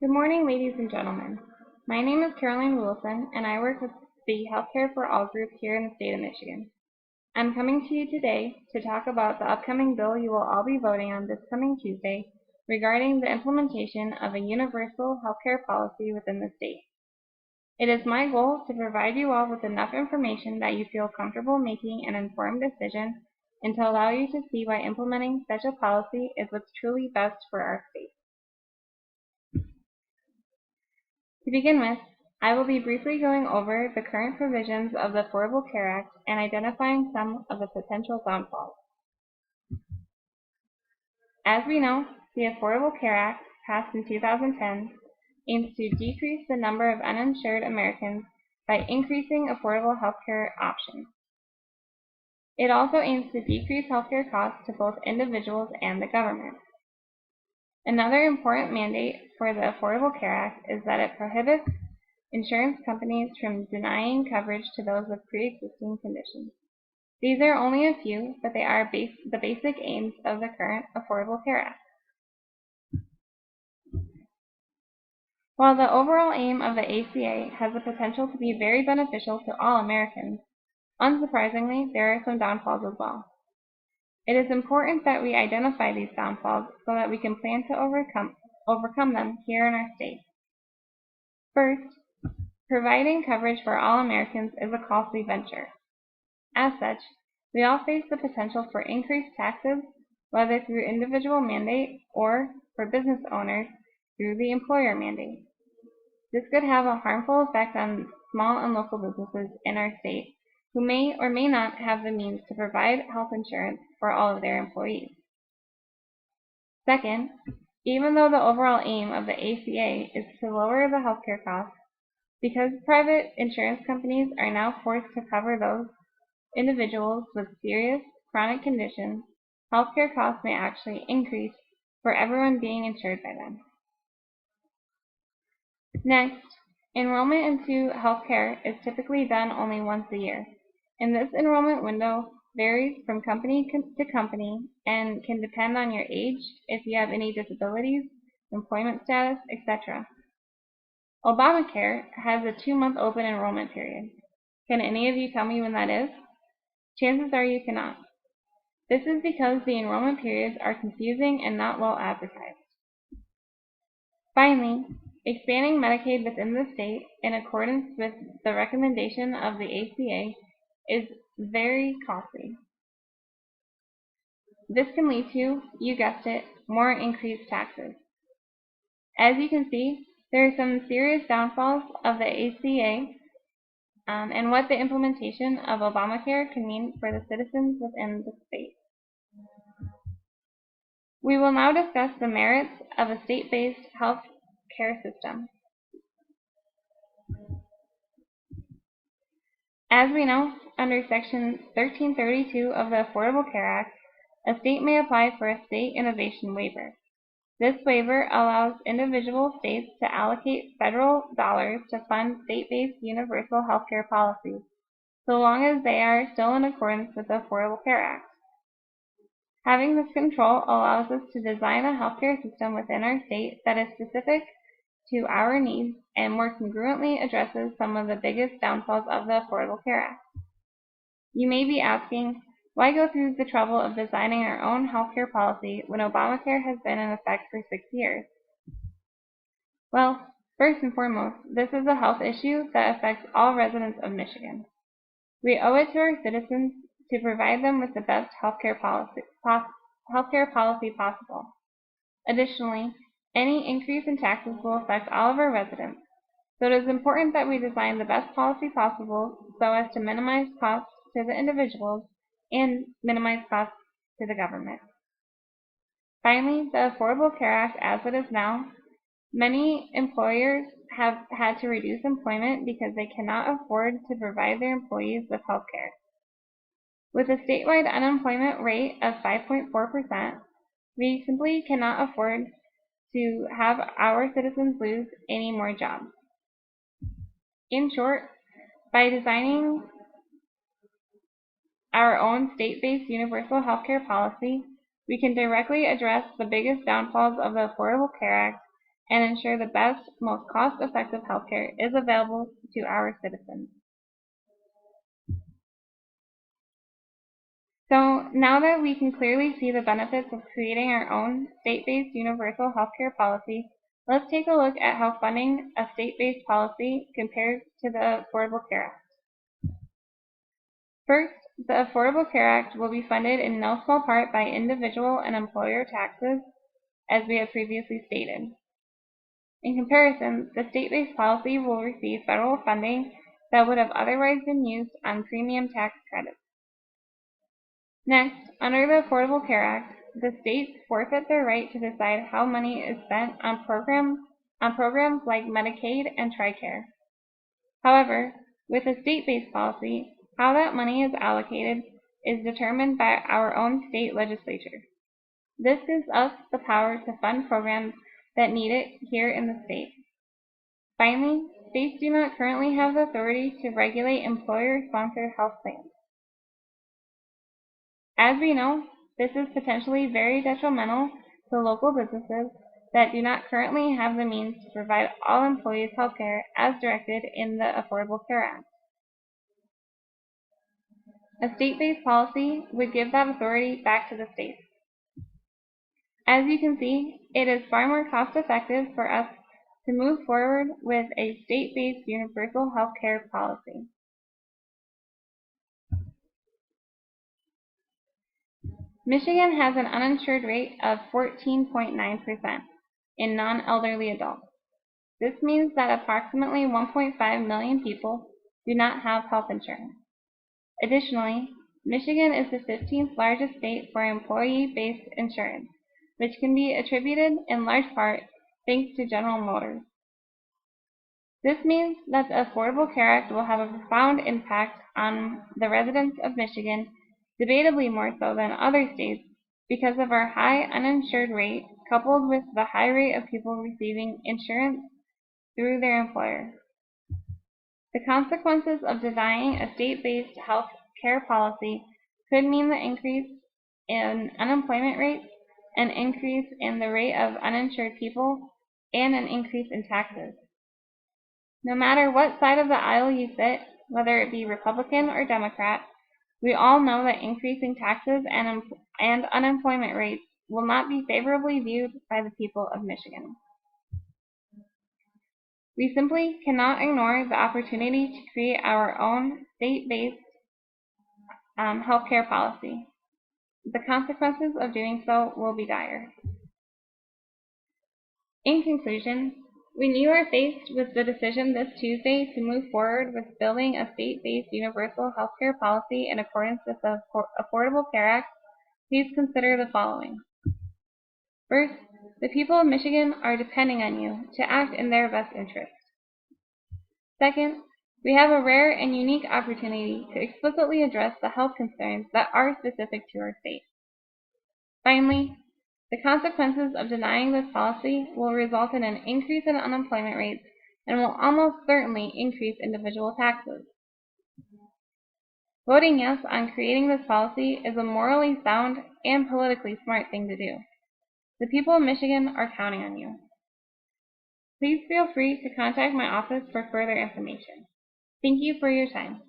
Good morning, ladies and gentlemen. My name is Caroline Wilson, and I work with the Healthcare for All group here in the state of Michigan. I'm coming to you today to talk about the upcoming bill you will all be voting on this coming Tuesday regarding the implementation of a universal healthcare policy within the state. It is my goal to provide you all with enough information that you feel comfortable making an informed decision and to allow you to see why implementing such a policy is what's truly best for our state. To begin with, I will be briefly going over the current provisions of the Affordable Care Act and identifying some of the potential downfalls. As we know, the Affordable Care Act, passed in 2010, aims to decrease the number of uninsured Americans by increasing affordable healthcare options. It also aims to decrease healthcare costs to both individuals and the government. Another important mandate for the Affordable Care Act is that it prohibits insurance companies from denying coverage to those with pre-existing conditions. These are only a few, but they are the basic aims of the current Affordable Care Act. While the overall aim of the ACA has the potential to be very beneficial to all Americans, unsurprisingly, there are some downfalls as well. It is important that we identify these downfalls so that we can plan to overcome them here in our state. First, providing coverage for all Americans is a costly venture. As such, we all face the potential for increased taxes, whether through individual mandate or, for business owners, through the employer mandate. This could have a harmful effect on small and local businesses in our state who may or may not have the means to provide health insurance for all of their employees. Second, even though the overall aim of the ACA is to lower the healthcare costs, because private insurance companies are now forced to cover those individuals with serious chronic conditions, healthcare costs may actually increase for everyone being insured by them. Next, enrollment into healthcare is typically done only once a year, and this enrollment window varies from company to company and can depend on your age, if you have any disabilities, employment status, etc. Obamacare has a 2-month open enrollment period. Can any of you tell me when that is? Chances are you cannot. This is because the enrollment periods are confusing and not well advertised. Finally, expanding Medicaid within the state in accordance with the recommendation of the ACA is very costly. This can lead to, you guessed it, more increased taxes. As you can see, there are some serious downfalls of the ACA and what the implementation of Obamacare can mean for the citizens within the state. We will now discuss the merits of a state-based health care system. As we know, under Section 1332 of the Affordable Care Act, a state may apply for a state innovation waiver. This waiver allows individual states to allocate federal dollars to fund state-based universal health care policies, so long as they are still in accordance with the Affordable Care Act. Having this control allows us to design a healthcare system within our state that is specific to our needs and more congruently addresses some of the biggest downfalls of the Affordable Care Act. You may be asking, why go through the trouble of designing our own healthcare policy when Obamacare has been in effect for 6 years? Well, first and foremost, this is a health issue that affects all residents of Michigan. We owe it to our citizens to provide them with the best healthcare policy possible. Additionally, any increase in taxes will affect all of our residents, so it is important that we design the best policy possible so as to minimize costs to the individuals and minimize costs to the government. Finally, the Affordable Care Act as it is now, many employers have had to reduce employment because they cannot afford to provide their employees with health care. With a statewide unemployment rate of 5.4%, we simply cannot afford to have our citizens lose any more jobs. In short, by designing our own state-based universal health care policy, we can directly address the biggest downfalls of the Affordable Care Act and ensure the best, most cost-effective healthcare is available to our citizens. So now that we can clearly see the benefits of creating our own state-based universal healthcare policy, let's take a look at how funding a state-based policy compares to the Affordable Care Act. First, the Affordable Care Act will be funded in no small part by individual and employer taxes, as we have previously stated. In comparison, the state-based policy will receive federal funding that would have otherwise been used on premium tax credits. Next, under the Affordable Care Act, the states forfeit their right to decide how money is spent on programs like Medicaid and TRICARE. However, with a state-based policy, how that money is allocated is determined by our own state legislature. This gives us the power to fund programs that need it here in the state. Finally, states do not currently have the authority to regulate employer-sponsored health plans. As we know, this is potentially very detrimental to local businesses that do not currently have the means to provide all employees health care as directed in the Affordable Care Act. A state-based policy would give that authority back to the states. As you can see, it is far more cost-effective for us to move forward with a state-based universal health care policy. Michigan has an uninsured rate of 14.9% in non-elderly adults. This means that approximately 1.5 million people do not have health insurance. Additionally, Michigan is the 15th largest state for employee-based insurance, which can be attributed in large part thanks to General Motors. This means that the Affordable Care Act will have a profound impact on the residents of Michigan, debatably more so than other states, because of our high uninsured rate coupled with the high rate of people receiving insurance through their employer. The consequences of denying a state-based health care policy could mean the increase in unemployment rates, an increase in the rate of uninsured people, and an increase in taxes. No matter what side of the aisle you sit, whether it be Republican or Democrat, we all know that increasing taxes and unemployment rates will not be favorably viewed by the people of Michigan. We simply cannot ignore the opportunity to create our own state-based healthcare policy. The consequences of doing so will be dire. In conclusion, when you are faced with the decision this Tuesday to move forward with building a state-based universal healthcare policy in accordance with the Affordable Care Act, please consider the following. First, the people of Michigan are depending on you to act in their best interest. Second, we have a rare and unique opportunity to explicitly address the health concerns that are specific to our state. Finally, the consequences of denying this policy will result in an increase in unemployment rates and will almost certainly increase individual taxes. Voting yes on creating this policy is a morally sound and politically smart thing to do. The people of Michigan are counting on you. Please feel free to contact my office for further information. Thank you for your time.